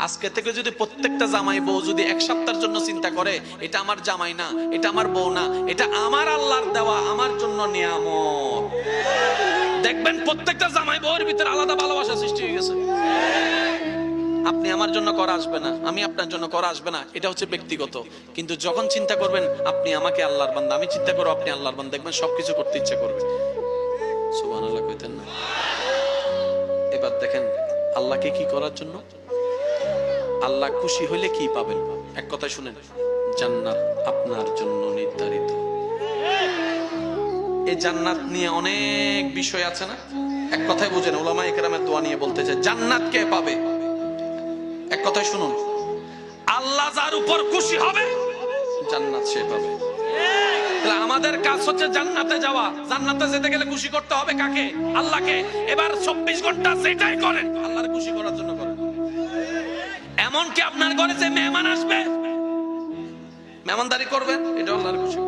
আজকে থেকে যদি প্রত্যেকটা জামাই বউ যদি এক সপ্তাহের জন্য চিন্তা করে এটা আমার জামাই না, এটা আমার বউ না, এটা আমার আল্লাহর দেওয়া আমার জন্য নিয়ামত, দেখবেন প্রত্যেকটা জামাই বউর ভিতরে আলাদা ভালোবাসা সৃষ্টি হয়ে গেছে। আপনি আমার জন্য করা আসবে না, আমি আপনার জন্য করা আসবে না, এটা হচ্ছে ব্যক্তিগত। কিন্তু যখন চিন্তা করবেন আপনি আমাকে আল্লাহর বান্দা, আমি চিন্তা করব আপনি আল্লাহর বান্দা, দেখবেন সবকিছু করতে ইচ্ছে করবে। সুবহানাল্লাহ কইতেন না? এবার দেখেন আল্লাহকে কি করার জন্য, আল্লাহ খুশি হইলে কি পাবেন? এক কথা শুনেন, জান্নাত আপনার জন্য নির্ধারিত। এই জান্নাত নিয়ে অনেক বিষয় আছে না? এক কথায় বুঝেন, উলামায়ে কেরামের দোয়া নিয়ে বলতেছে জান্নাত কে পাবে? এক কথায় শুনুন, আল্লাহ যার উপর খুশি হবে জান্নাত সে পাবে। তাহলে আমাদের কাজ হচ্ছে জান্নাতে যাওয়া। জান্নাতে যেতে গেলে খুশি করতে হবে কাকে? আল্লাহকে। এবার 24 ঘন্টা সেটাই করেন, আল্লাহর খুশি করার জন্য করেন। এমনকি আপনার ঘরে যে মেহমান আসবে, মেহমানদারি করবেন, এটা আল্লাহর খুশি।